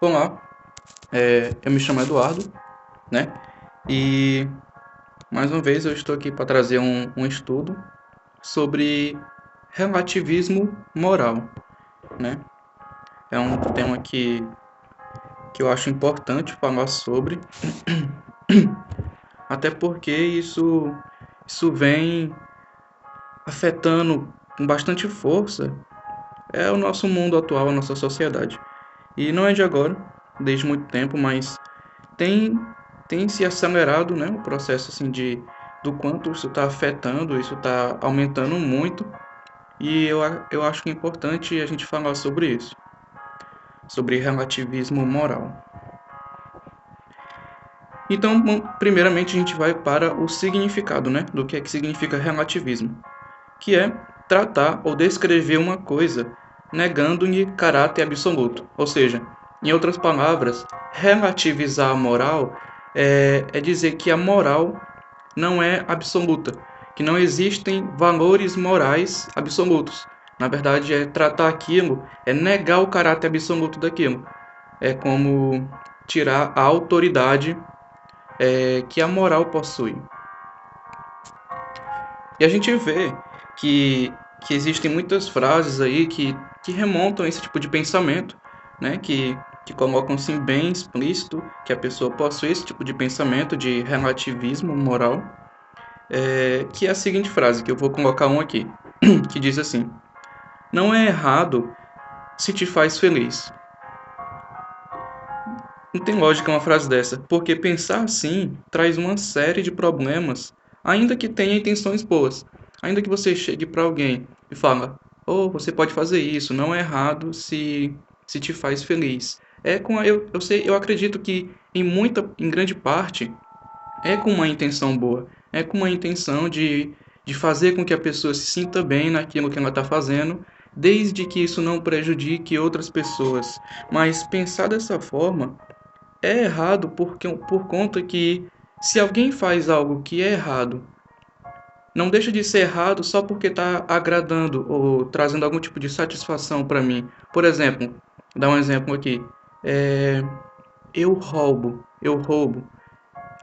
Olá, eu me chamo Eduardo, né? E mais uma vez eu estou aqui para trazer um estudo sobre relativismo moral, né? É um tema que eu acho importante falar sobre, até porque isso vem afetando com bastante força o nosso mundo atual, a nossa sociedade. E não é de agora, desde muito tempo, mas tem tem se acelerado, né, o processo assim do quanto isso está afetando, isso está aumentando muito, e eu acho que é importante a gente falar sobre isso, sobre relativismo moral. Então, primeiramente a gente vai para o significado, né, do que é que significa relativismo, que é tratar ou descrever uma coisa negando-lhe caráter absoluto. Ou seja, em outras palavras, relativizar a moral é dizer que a moral não é absoluta, que não existem valores morais absolutos. Na verdade, é tratar aquilo, é negar o caráter absoluto daquilo. É como tirar a autoridade que a moral possui. E a gente vê que existem muitas frases aí que remontam a esse tipo de pensamento, né? Que colocam assim bem explícito que a pessoa possui esse tipo de pensamento de relativismo moral, que é a seguinte frase, que eu vou colocar um aqui, que diz assim: não é errado se te faz feliz. Não tem lógica uma frase dessa, porque pensar assim traz uma série de problemas, ainda que tenha intenções boas. Ainda que você chegue para alguém e fala: "Oh, você pode fazer isso, não é errado se te faz feliz". Eu sei, eu acredito que em grande parte é com uma intenção boa, é com uma intenção de fazer com que a pessoa se sinta bem naquilo que ela está fazendo, desde que isso não prejudique outras pessoas. Mas pensar dessa forma é errado por conta que se alguém faz algo que é errado, não deixa de ser errado só porque está agradando ou trazendo algum tipo de satisfação para mim. Por exemplo, dar um exemplo aqui. É, eu roubo.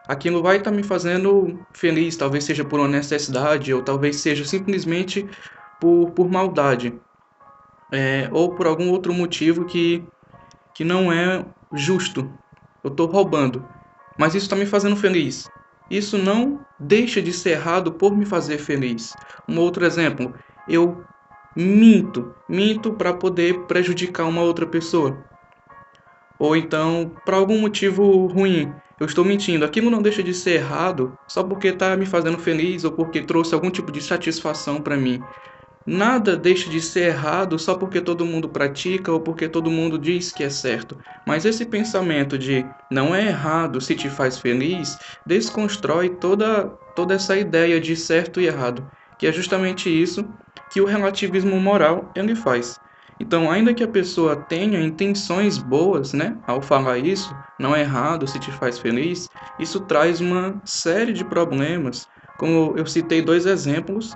Aquilo vai estar me fazendo feliz, talvez seja por uma necessidade, ou talvez seja simplesmente por maldade, ou por algum outro motivo que não é justo. Eu estou roubando, mas isso está me fazendo feliz. Isso não deixa de ser errado por me fazer feliz. Um outro exemplo, eu minto para poder prejudicar uma outra pessoa. Ou então, por algum motivo ruim, eu estou mentindo. Aquilo não deixa de ser errado só porque está me fazendo feliz ou porque trouxe algum tipo de satisfação para mim. Nada deixa de ser errado só porque todo mundo pratica ou porque todo mundo diz que é certo. Mas esse pensamento de não é errado se te faz feliz desconstrói toda essa ideia de certo e errado, que é justamente isso que o relativismo moral ele faz. Então, ainda que a pessoa tenha intenções boas, né, ao falar isso, não é errado se te faz feliz, isso traz uma série de problemas. Como eu citei dois exemplos,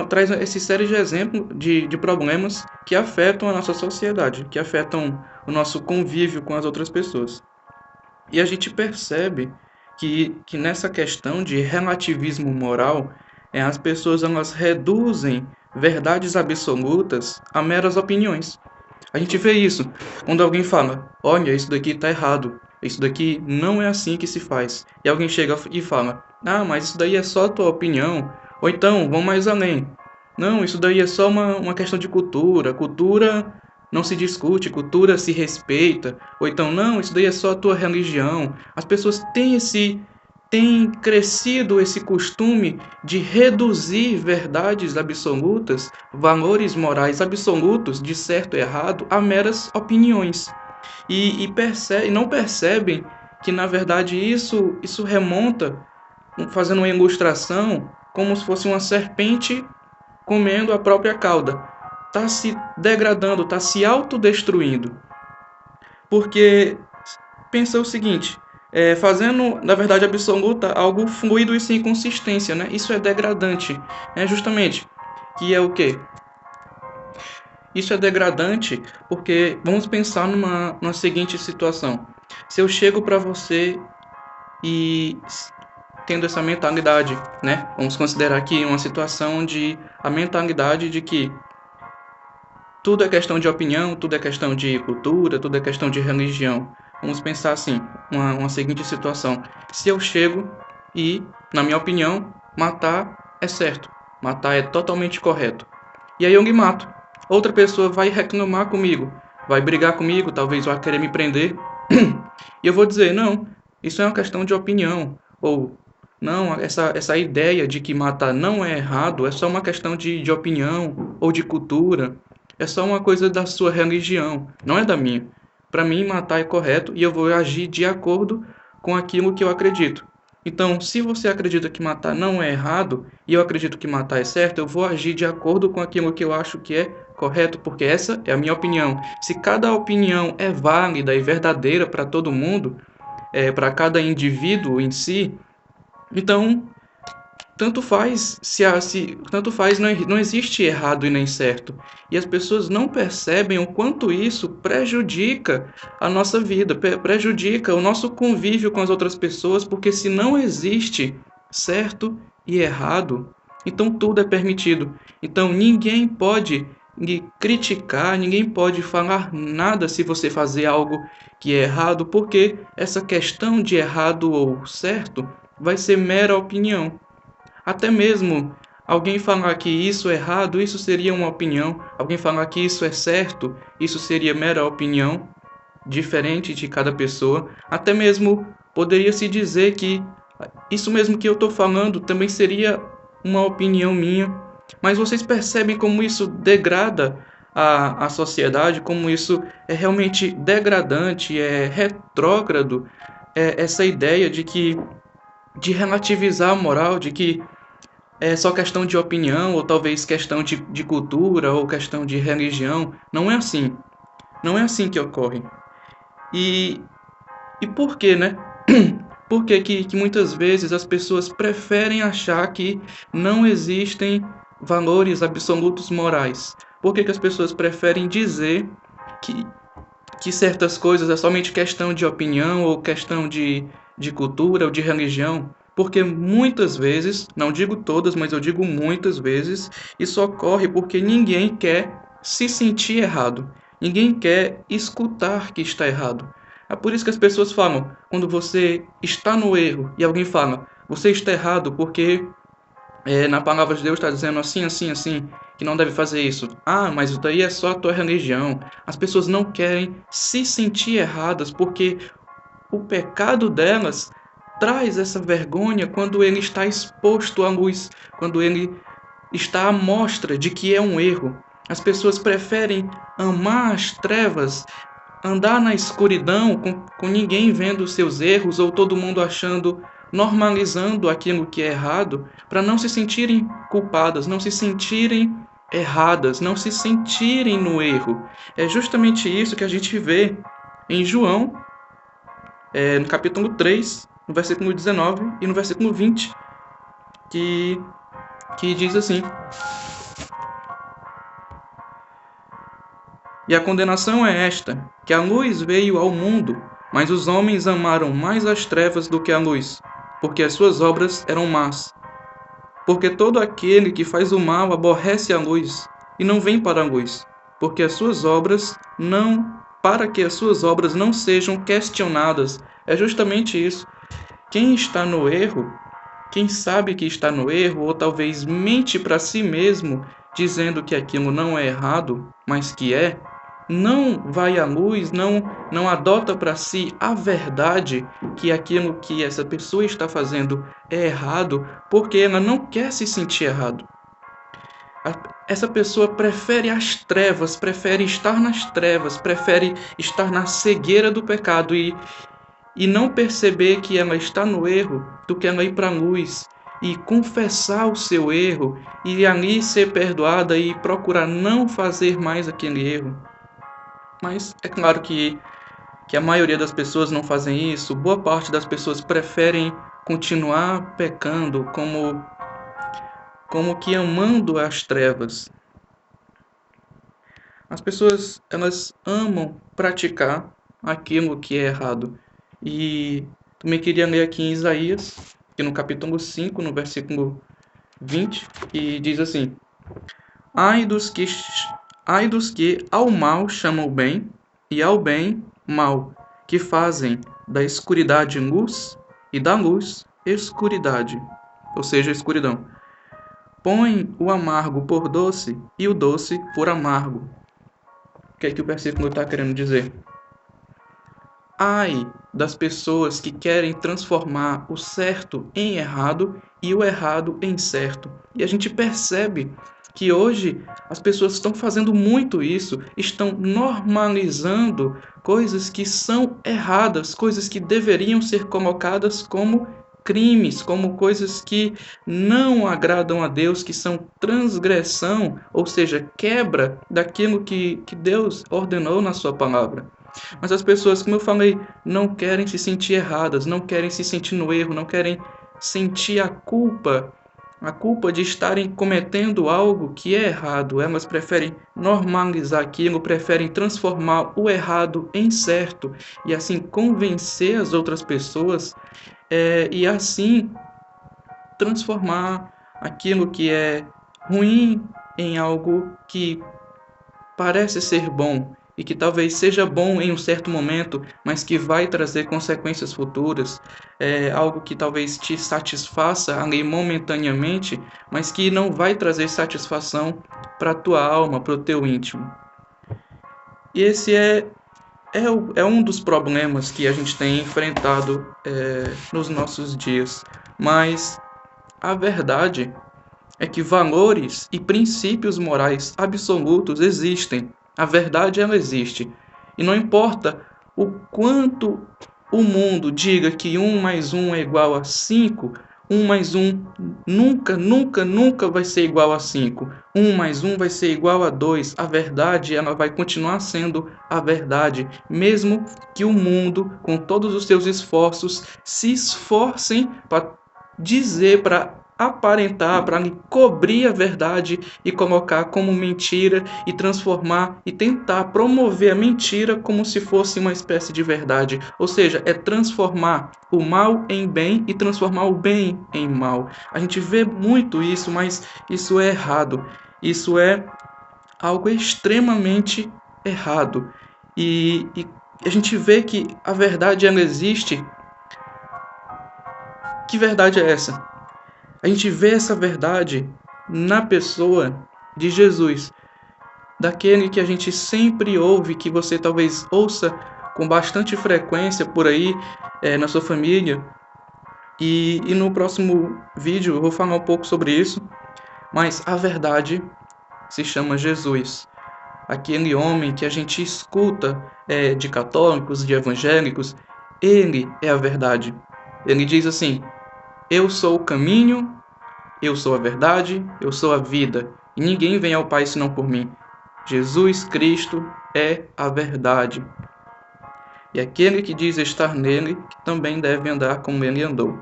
traz esse série de exemplos de problemas que afetam a nossa sociedade, que afetam o nosso convívio com as outras pessoas. E a gente percebe que nessa questão de relativismo moral, as pessoas elas reduzem verdades absolutas a meras opiniões. A gente vê isso quando alguém fala: olha, isso daqui está errado, isso daqui não é assim que se faz. E alguém chega e fala: ah, mas isso daí é só a tua opinião. Ou então, vão mais além. Não, isso daí é só uma questão de cultura. Cultura não se discute, cultura se respeita. Ou então, não, isso daí é só a tua religião. As pessoas têm crescido esse costume de reduzir verdades absolutas, valores morais absolutos de certo e errado a meras opiniões. E não percebem que, na verdade, isso remonta, fazendo uma ilustração, como se fosse uma serpente comendo a própria cauda. Está se degradando, está se autodestruindo. Porque pensa o seguinte, fazendo, na verdade absoluta, algo fluido e sem consistência, né? Isso é degradante, né? Justamente, que é o quê? Isso é degradante porque vamos pensar numa seguinte situação. Se eu chego para você e tendo essa mentalidade, né? Vamos considerar aqui uma situação de a mentalidade de que tudo é questão de opinião, tudo é questão de cultura, tudo é questão de religião. Vamos pensar assim, uma seguinte situação. Se eu chego e, na minha opinião, matar é certo, matar é totalmente correto. E aí eu me mato. Outra pessoa vai reclamar comigo, vai brigar comigo, talvez vai querer me prender. E eu vou dizer, não, isso é uma questão de opinião. Ou, não, essa ideia de que matar não é errado é só uma questão de opinião ou de cultura. É só uma coisa da sua religião, não é da minha. Para mim, matar é correto e eu vou agir de acordo com aquilo que eu acredito. Então, se você acredita que matar não é errado e eu acredito que matar é certo, eu vou agir de acordo com aquilo que eu acho que é correto, porque essa é a minha opinião. Se cada opinião é válida e verdadeira para todo mundo, para cada indivíduo em si, então tanto faz tanto faz, não existe errado e nem certo. E as pessoas não percebem o quanto isso prejudica a nossa vida, prejudica o nosso convívio com as outras pessoas, porque se não existe certo e errado, então tudo é permitido. Então ninguém pode lhe criticar, ninguém pode falar nada se você fazer algo que é errado, porque essa questão de errado ou certo vai ser mera opinião. Até mesmo alguém falar que isso é errado, isso seria uma opinião. Alguém falar que isso é certo, isso seria mera opinião, diferente de cada pessoa. Até mesmo poderia se dizer que isso mesmo que eu estou falando também seria uma opinião minha. Mas vocês percebem como isso degrada a sociedade, como isso é realmente degradante, é retrógrado, essa ideia de relativizar a moral, de que é só questão de opinião, ou talvez questão de cultura, ou questão de religião. Não é assim. Não é assim que ocorre. E, e por quê, né? Por que muitas vezes as pessoas preferem achar que não existem valores absolutos morais? Por que as pessoas preferem dizer que, que certas coisas é somente questão de opinião ou questão de cultura ou de religião? Porque muitas vezes, não digo todas, mas eu digo muitas vezes, isso ocorre porque ninguém quer se sentir errado. Ninguém quer escutar que está errado. É por isso que as pessoas falam, quando você está no erro e alguém fala, você está errado porque na palavra de Deus está dizendo assim, assim, assim, que não deve fazer isso. Ah, mas isso daí é só a tua religião. As pessoas não querem se sentir erradas porque o pecado delas traz essa vergonha quando ele está exposto à luz, quando ele está à mostra de que é um erro. As pessoas preferem amar as trevas, andar na escuridão com ninguém vendo os seus erros ou todo mundo achando, normalizando aquilo que é errado, para não se sentirem culpadas, não se sentirem erradas, não se sentirem no erro. É justamente isso que a gente vê em João, no capítulo 3, no versículo 19 e no versículo 20, que, que diz assim: E a condenação é esta, que a luz veio ao mundo, mas os homens amaram mais as trevas do que a luz, porque as suas obras eram más. Porque todo aquele que faz o mal aborrece a luz, e não vem para a luz, porque as suas obras não, para que as suas obras não sejam questionadas. É justamente isso. Quem está no erro, quem sabe que está no erro, ou talvez mente para si mesmo, dizendo que aquilo não é errado, mas que é, não vai à luz, não adota para si a verdade que aquilo que essa pessoa está fazendo é errado, porque ela não quer se sentir errado. Essa pessoa prefere as trevas, prefere estar nas trevas, prefere estar na cegueira do pecado e não perceber que ela está no erro do que ela ir para a luz e confessar o seu erro e ali ser perdoada e procurar não fazer mais aquele erro. Mas é claro que a maioria das pessoas não fazem isso, boa parte das pessoas preferem continuar pecando como que amando as trevas. As pessoas, elas amam praticar aquilo que é errado. E também queria ler aqui em Isaías, que no capítulo 5, no versículo 20, que diz assim: Ai dos que, ai dos que ao mal chamam bem, e ao bem mal, que fazem da escuridade luz e da luz escuridade, ou seja, escuridão. Põe o amargo por doce e o doce por amargo. O que é que o versículo está querendo dizer? Ai das pessoas que querem transformar o certo em errado e o errado em certo. E a gente percebe que hoje as pessoas estão fazendo muito isso, estão normalizando coisas que são erradas, coisas que deveriam ser colocadas como crimes, como coisas que não agradam a Deus, que são transgressão, ou seja, quebra daquilo que Deus ordenou na sua palavra. Mas as pessoas, como eu falei, não querem se sentir erradas, não querem se sentir no erro, não querem sentir a culpa de estarem cometendo algo que é errado. Elas preferem normalizar aquilo, preferem transformar o errado em certo e assim convencer as outras pessoas e assim transformar aquilo que é ruim em algo que parece ser bom e que talvez seja bom em um certo momento, mas que vai trazer consequências futuras, algo que talvez te satisfaça ali momentaneamente, mas que não vai trazer satisfação para a tua alma, para o teu íntimo. E esse é um dos problemas que a gente tem enfrentado nos nossos dias. Mas a verdade é que valores e princípios morais absolutos existem. A verdade, ela existe. E não importa o quanto o mundo diga que 1 mais 1 é igual a 5, 1 mais 1 nunca vai ser igual a 5. 1 mais 1 vai ser igual a 2. A verdade, ela vai continuar sendo a verdade, mesmo que o mundo, com todos os seus esforços, se esforcem para dizer, para aparentar, para cobrir a verdade e colocar como mentira e transformar e tentar promover a mentira como se fosse uma espécie de verdade. Ou seja, é transformar o mal em bem e transformar o bem em mal. A gente vê muito isso, mas isso é errado. Isso é algo extremamente errado. E a gente vê que a verdade ela existe. Que verdade é essa? A gente vê essa verdade na pessoa de Jesus, daquele que a gente sempre ouve, que você talvez ouça com bastante frequência por aí na sua família. E no próximo vídeo eu vou falar um pouco sobre isso, mas a verdade se chama Jesus. Aquele homem que a gente escuta de católicos, de evangélicos, ele é a verdade. Ele diz assim: eu sou o caminho, eu sou a verdade, eu sou a vida, e ninguém vem ao Pai senão por mim. Jesus Cristo é a verdade. E aquele que diz estar nele, também deve andar como ele andou,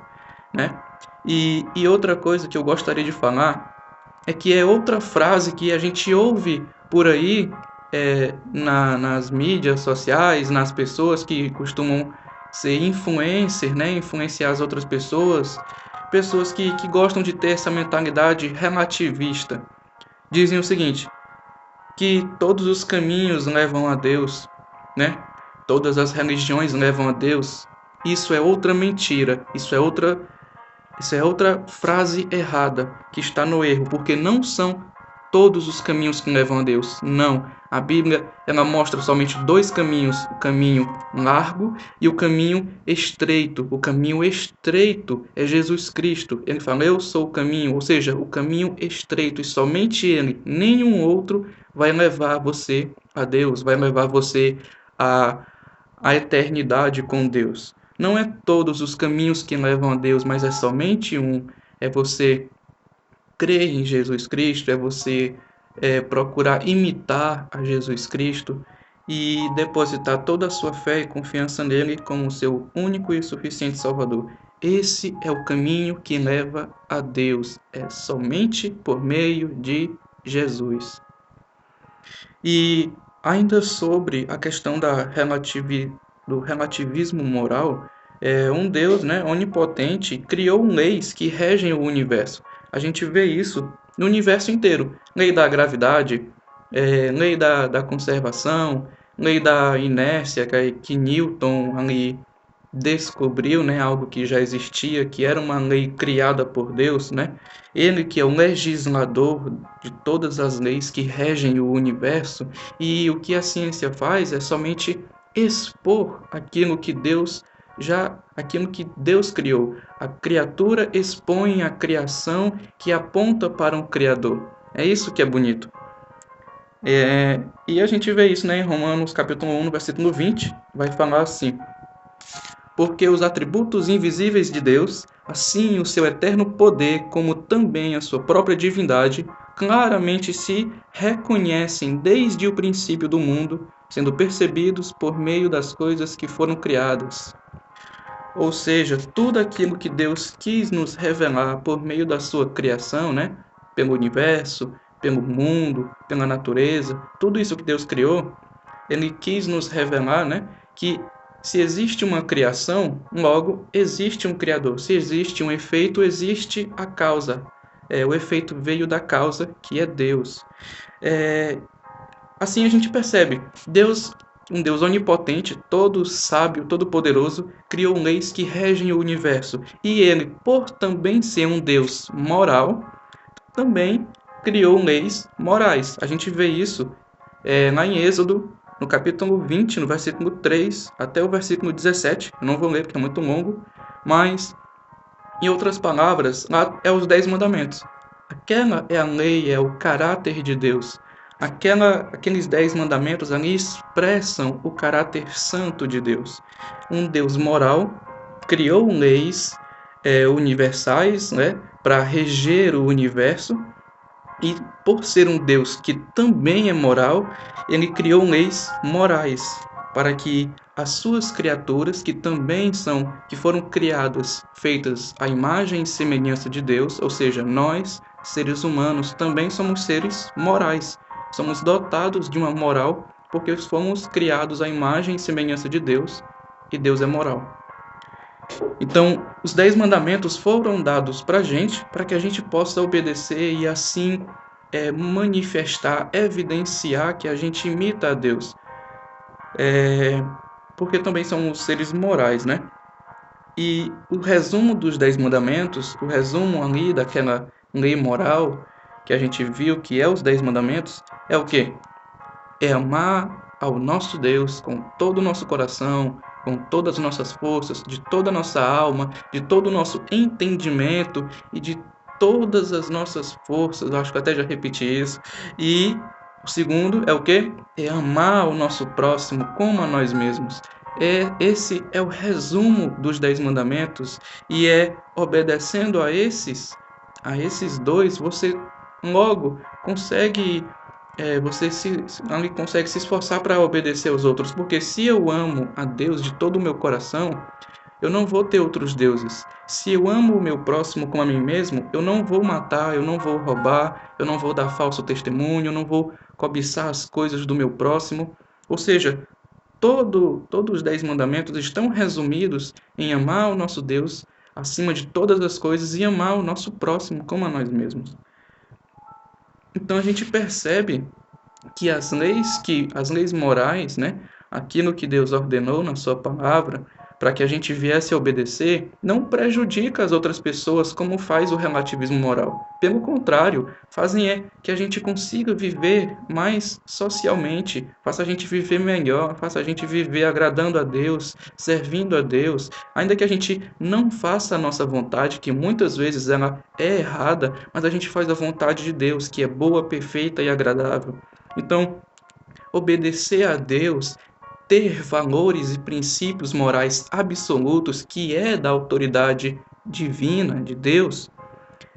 né? E outra coisa que eu gostaria de falar é que é outra frase que a gente ouve por aí nas mídias sociais, nas pessoas que costumam ser influencer, né? Influenciar as outras pessoas, pessoas que gostam de ter essa mentalidade relativista. Dizem o seguinte, que todos os caminhos levam a Deus, né? Todas as religiões levam a Deus. Isso é outra mentira, isso é outra frase errada que está no erro, porque não são todos os caminhos que levam a Deus. Não. A Bíblia, ela mostra somente dois caminhos, o caminho largo e o caminho estreito. O caminho estreito é Jesus Cristo. Ele fala, eu sou o caminho, ou seja, o caminho estreito, e somente ele, nenhum outro, vai levar você a Deus, vai levar você à eternidade com Deus. Não é todos os caminhos que levam a Deus, mas é somente um. É você crer em Jesus Cristo, é você procurar imitar a Jesus Cristo e depositar toda a sua fé e confiança nele como seu único e suficiente Salvador. Esse é o caminho que leva a Deus, é somente por meio de Jesus. E ainda sobre a questão do relativismo moral, um Deus, né, onipotente criou leis que regem o universo. A gente vê isso no universo inteiro. Lei da gravidade, lei da conservação, lei da inércia que Newton ali descobriu, né, algo que já existia, que era uma lei criada por Deus, né? Ele que é o legislador de todas as leis que regem o universo, e o que a ciência faz é somente expor aquilo que Deus criou. A criatura expõe a criação que aponta para um criador. É isso que é bonito. E a gente vê isso, né, em Romanos capítulo 1, versículo 20, vai falar assim: porque os atributos invisíveis de Deus, assim o seu eterno poder, como também a sua própria divindade, claramente se reconhecem desde o princípio do mundo, sendo percebidos por meio das coisas que foram criadas. Ou seja, tudo aquilo que Deus quis nos revelar por meio da sua criação, né? Pelo universo, pelo mundo, pela natureza, tudo isso que Deus criou, ele quis nos revelar, né, que se existe uma criação, logo existe um criador. Se existe um efeito, existe a causa. O efeito veio da causa, que é Deus. Assim a gente percebe, Deus, um Deus onipotente, todo sábio, todo poderoso, criou leis que regem o universo. E ele, por também ser um Deus moral, também criou leis morais. A gente vê isso lá em Êxodo, no capítulo 20, no versículo 3 até o versículo 17. Eu não vou ler porque é muito longo, mas, em outras palavras, lá é os 10 mandamentos. Aquela é a lei, é o caráter de Deus. Aqueles 10 mandamentos ali expressam o caráter santo de Deus. Um Deus moral criou leis universais, né, para reger o universo. E por ser um Deus que também é moral, ele criou leis morais para que as suas criaturas, que foram criadas, feitas à imagem e semelhança de Deus, ou seja, nós, seres humanos, também somos seres morais. Somos dotados de uma moral porque fomos criados à imagem e semelhança de Deus, e Deus é moral. Então, os 10 mandamentos foram dados para que a gente possa obedecer e assim manifestar, evidenciar que a gente imita a Deus. Porque também somos seres morais, né? E o resumo dos 10 mandamentos, o resumo ali daquela lei moral que a gente viu que é os 10 mandamentos, é o quê? É amar ao nosso Deus com todo o nosso coração, com todas as nossas forças, de toda a nossa alma, de todo o nosso entendimento e de todas as nossas forças. Eu acho que eu até já repeti isso. E o segundo é o quê? É amar o nosso próximo como a nós mesmos. Esse é o resumo dos 10 mandamentos e obedecendo a esses dois, você logo consegue ali consegue se esforçar para obedecer aos outros, porque se eu amo a Deus de todo o meu coração, eu não vou ter outros deuses. Se eu amo o meu próximo como a mim mesmo, eu não vou matar, eu não vou roubar, eu não vou dar falso testemunho, eu não vou cobiçar as coisas do meu próximo. Ou seja, todos os 10 mandamentos estão resumidos em amar o nosso Deus acima de todas as coisas e amar o nosso próximo como a nós mesmos. Então a gente percebe que as leis morais, né, aquilo que Deus ordenou na sua palavra, para que a gente viesse a obedecer, não prejudica as outras pessoas como faz o relativismo moral. Pelo contrário, fazem que a gente consiga viver mais socialmente, faça a gente viver melhor, faça a gente viver agradando a Deus, servindo a Deus, ainda que a gente não faça a nossa vontade, que muitas vezes ela é errada, mas a gente faz a vontade de Deus, que é boa, perfeita e agradável. Então, obedecer a Deus, ter valores e princípios morais absolutos, que é da autoridade divina de Deus,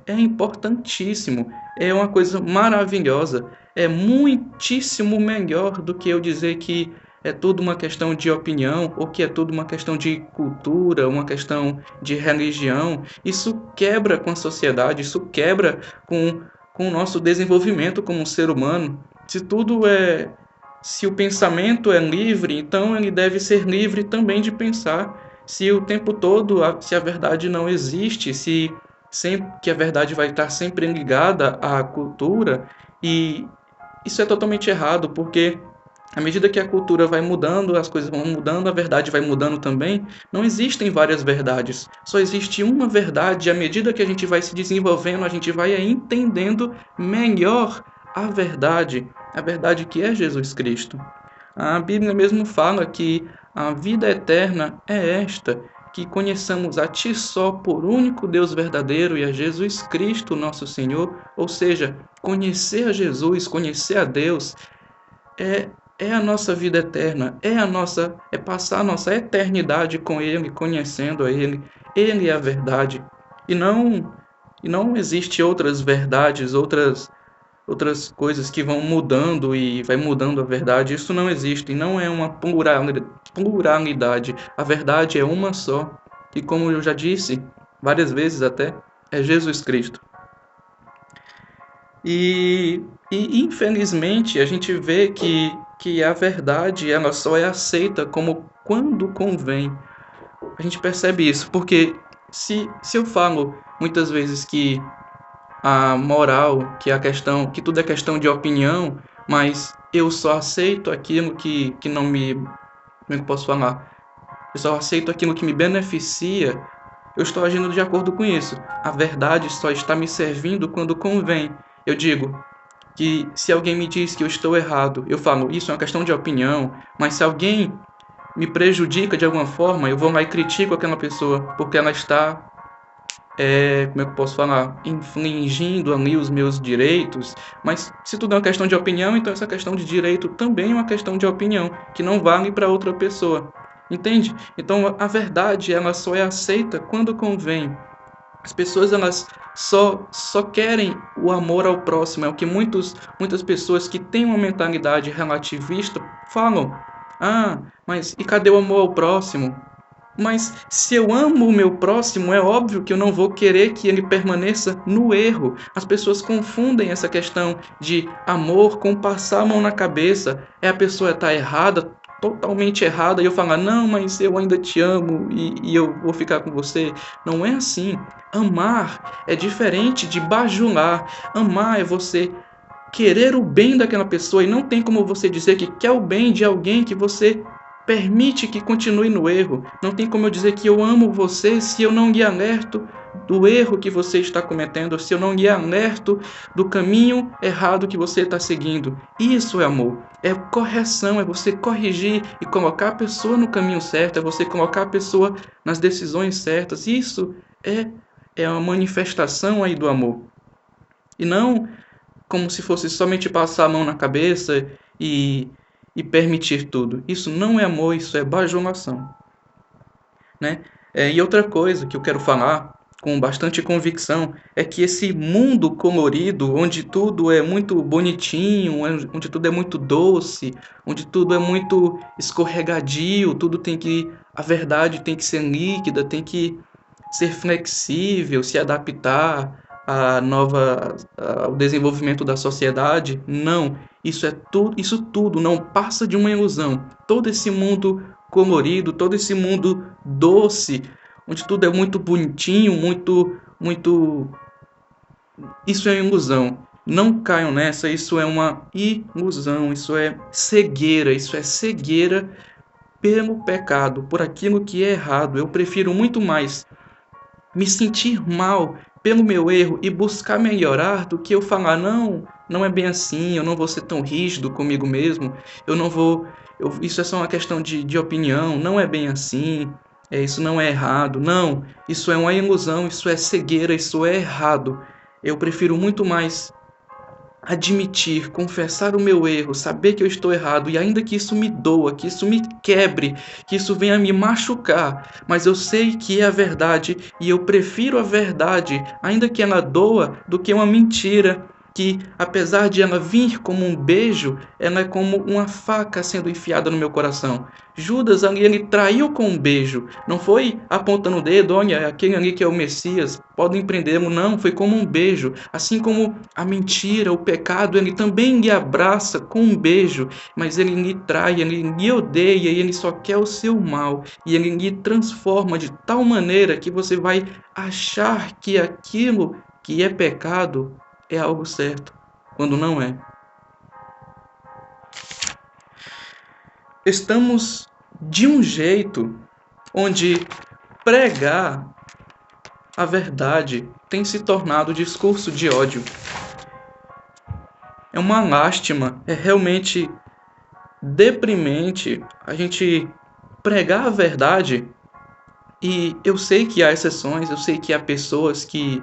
é importantíssimo, é uma coisa maravilhosa, é muitíssimo melhor do que eu dizer que é tudo uma questão de opinião ou que é tudo uma questão de cultura, uma questão de religião. Isso quebra com a sociedade, isso quebra com o nosso desenvolvimento como ser humano. Se tudo Se o pensamento é livre, então ele deve ser livre também de pensar. Se o tempo todo, se a verdade não existe, se sempre que a verdade vai estar sempre ligada à cultura, e isso é totalmente errado, porque à medida que a cultura vai mudando, as coisas vão mudando, a verdade vai mudando também. Não existem várias verdades. Só existe uma verdade. À medida que a gente vai se desenvolvendo, a gente vai entendendo melhor a verdade que é Jesus Cristo. A Bíblia mesmo fala que a vida eterna é esta, que conheçamos a Ti só por único Deus verdadeiro e a Jesus Cristo, nosso Senhor. Ou seja, conhecer a Jesus, conhecer a Deus, é, é a nossa vida eterna, é passar a nossa eternidade com Ele, conhecendo a Ele. Ele é a verdade. E não existe outras verdades, outras coisas que vão mudando e vai mudando a verdade. Isso não existe, não é uma pluralidade. A verdade é uma só. E como eu já disse várias vezes até, é Jesus Cristo. E infelizmente a gente vê que a verdade ela só é aceita como quando convém. A gente percebe isso, porque se eu falo muitas vezes que a moral, que a questão, que tudo é questão de opinião, mas eu só aceito aquilo que não me, como é que eu posso falar? Eu só aceito aquilo que me beneficia, eu estou agindo de acordo com isso. A verdade só está me servindo quando convém. Eu digo, que se alguém me diz que eu estou errado, eu falo, isso é uma questão de opinião, mas se alguém me prejudica de alguma forma, eu vou lá e critico aquela pessoa, porque ela está, como é que eu posso falar, infringindo ali os meus direitos, mas se tudo é uma questão de opinião, então essa questão de direito também é uma questão de opinião, que não vale para outra pessoa, entende? Então a verdade, ela só é aceita quando convém. As pessoas elas só querem o amor ao próximo, é o que muitas pessoas que têm uma mentalidade relativista falam. Ah, mas e cadê o amor ao próximo? Mas se eu amo o meu próximo, é óbvio que eu não vou querer que ele permaneça no erro. As pessoas confundem essa questão de amor com passar a mão na cabeça. É a pessoa estar errada, totalmente errada, e eu falar, não, mas eu ainda te amo e eu vou ficar com você. Não é assim. Amar é diferente de bajular. Amar é você querer o bem daquela pessoa e não tem como você dizer que quer o bem de alguém que você permite que continue no erro. Não tem como eu dizer que eu amo você se eu não lhe alerto do erro que você está cometendo, se eu não lhe alerto do caminho errado que você está seguindo. Isso é amor. É correção, é você corrigir e colocar a pessoa no caminho certo, é você colocar a pessoa nas decisões certas. Isso é uma manifestação aí do amor. E não como se fosse somente passar a mão na cabeça e, e permitir tudo. Isso não é amor, isso é bajulação, né? E outra coisa que eu quero falar com bastante convicção é que esse mundo colorido, onde tudo é muito bonitinho, onde tudo é muito doce, onde tudo é muito escorregadio, a verdade tem que ser líquida, tem que ser flexível, se adaptar ao desenvolvimento da sociedade. Não, isso tudo não passa de uma ilusão. Todo esse mundo colorido, todo esse mundo doce, onde tudo é muito bonitinho, muito, isso é ilusão. Não caiam nessa, isso é uma ilusão, isso é cegueira pelo pecado, por aquilo que é errado. Eu prefiro muito mais me sentir mal pelo meu erro e buscar melhorar do que eu falar, não, não é bem assim, eu não vou ser tão rígido comigo mesmo, eu não vou, isso é só uma questão de opinião, não é bem assim, isso não é errado, não, isso é uma ilusão, isso é cegueira, isso é errado. Eu prefiro muito mais admitir, confessar o meu erro, saber que eu estou errado e ainda que isso me doa, que isso me quebre, que isso venha me machucar, mas eu sei que é a verdade e eu prefiro a verdade, ainda que ela doa, do que uma mentira que, apesar de ela vir como um beijo, ela é como uma faca sendo enfiada no meu coração. Judas ali, ele traiu com um beijo, não foi apontando o dedo, olha, aquele ali que é o Messias, podem prendê-lo, não, foi como um beijo. Assim como a mentira, o pecado, ele também lhe abraça com um beijo, mas ele lhe trai, ele lhe odeia e ele só quer o seu mal, e ele lhe transforma de tal maneira que você vai achar que aquilo que é pecado é algo certo, quando não é. Estamos de um jeito onde pregar a verdade tem se tornado discurso de ódio. É uma lástima, é realmente deprimente a gente pregar a verdade. E eu sei que há exceções, eu sei que há pessoas que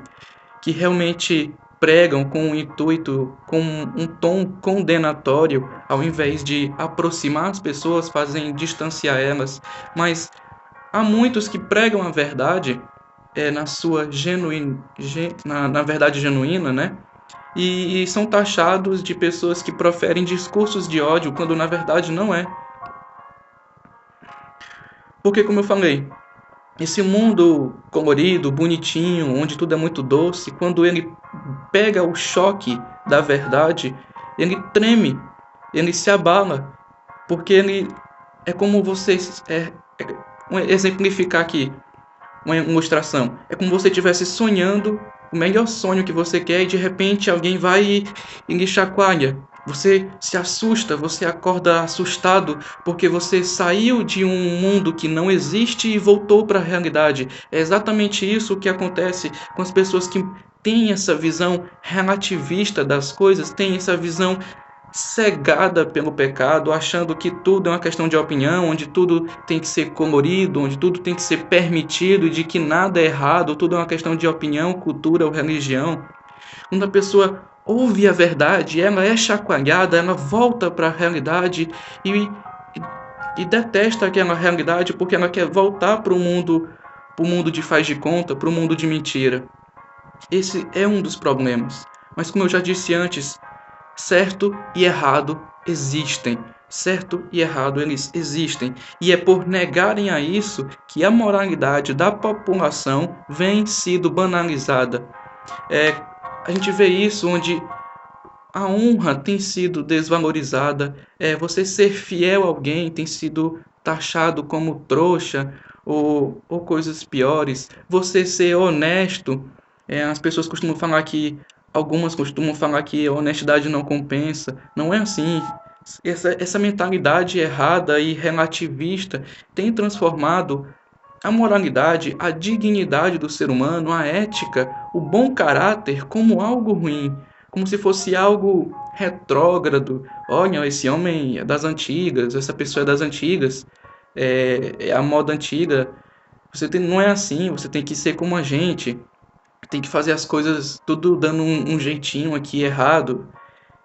realmente pregam com um intuito, com um tom condenatório, ao invés de aproximar as pessoas, fazem distanciar elas. Mas há muitos que pregam a verdade na sua na verdade genuína, né? E são taxados de pessoas que proferem discursos de ódio, quando na verdade não é. Porque, como eu falei, esse mundo colorido, bonitinho, onde tudo é muito doce, quando ele pega o choque da verdade, ele treme, ele se abala, porque ele é como você exemplificar aqui uma ilustração. É como você estivesse sonhando o melhor sonho que você quer e de repente alguém vai e lhe chacoalha. Você se assusta, você acorda assustado porque você saiu de um mundo que não existe e voltou para a realidade. É exatamente isso que acontece com as pessoas que têm essa visão relativista das coisas, têm essa visão cegada pelo pecado, achando que tudo é uma questão de opinião, onde tudo tem que ser colorido, onde tudo tem que ser permitido, e de que nada é errado, tudo é uma questão de opinião, cultura ou religião. Quando a pessoa ouve a verdade, ela é chacoalhada, ela volta para a realidade e detesta aquela realidade porque ela quer voltar para o mundo de faz de conta, para o mundo de mentira. Esse é um dos problemas. Mas como eu já disse antes, certo e errado existem. Certo e errado eles existem. E é por negarem a isso que a moralidade da população vem sido banalizada. A gente vê isso onde a honra tem sido desvalorizada. Você ser fiel a alguém tem sido taxado como trouxa ou coisas piores. Você ser honesto, as pessoas costumam falar que algumas costumam falar que a honestidade não compensa. Não é assim. Essa mentalidade errada e relativista tem transformado a moralidade, a dignidade do ser humano, a ética, o bom caráter como algo ruim, como se fosse algo retrógrado. Olha, esse homem é das antigas, essa pessoa é das antigas, é a moda antiga. Não é assim, você tem que ser como a gente, tem que fazer as coisas tudo dando um jeitinho aqui errado,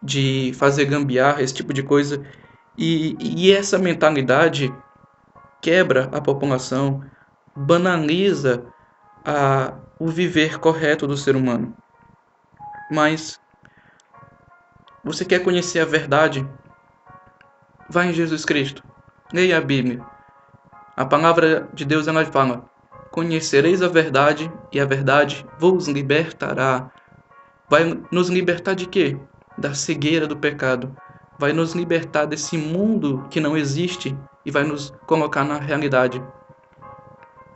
de fazer gambiarra, esse tipo de coisa. E essa mentalidade quebra a população, banaliza o viver correto do ser humano. Mas você quer conhecer a verdade? Vá em Jesus Cristo. Leia a Bíblia. A palavra de Deus ela fala: conhecereis a verdade e a verdade vos libertará. Vai nos libertar de quê? Da cegueira do pecado. Vai nos libertar desse mundo que não existe e vai nos colocar na realidade.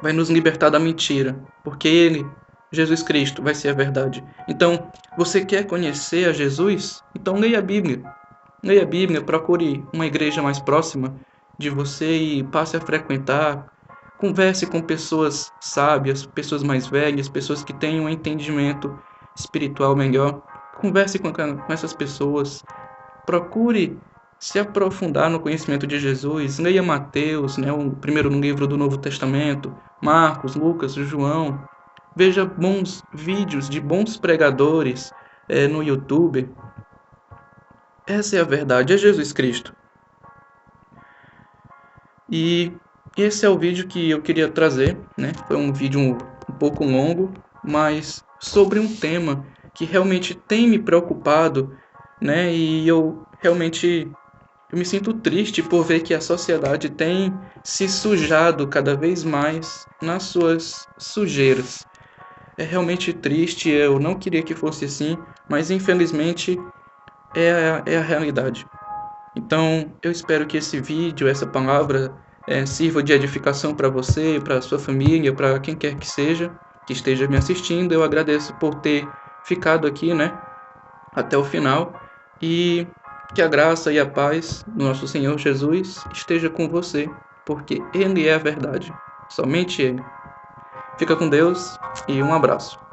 Vai nos libertar da mentira, porque Ele, Jesus Cristo, vai ser a verdade. Então, você quer conhecer a Jesus? Então leia a Bíblia. Leia a Bíblia, procure uma igreja mais próxima de você e passe a frequentar. Converse com pessoas sábias, pessoas mais velhas, pessoas que tenham um entendimento espiritual melhor. Converse com essas pessoas. Procure se aprofundar no conhecimento de Jesus. Leia Mateus, né, o primeiro livro do Novo Testamento, Marcos, Lucas, João. Veja bons vídeos de bons pregadores no YouTube. Essa é a verdade, é Jesus Cristo. E esse é o vídeo que eu queria trazer, né? Foi um vídeo um pouco longo, mas sobre um tema que realmente tem me preocupado, né? E eu realmente eu me sinto triste por ver que a sociedade tem se sujado cada vez mais nas suas sujeiras. É realmente triste, eu não queria que fosse assim, mas infelizmente é a realidade. Então, eu espero que esse vídeo, essa palavra, sirva de edificação para você, para sua família, para quem quer que seja, que esteja me assistindo. Eu agradeço por ter ficado aqui, né, até o final. E que a graça e a paz do nosso Senhor Jesus esteja com você, porque Ele é a verdade, somente Ele. Fica com Deus e um abraço.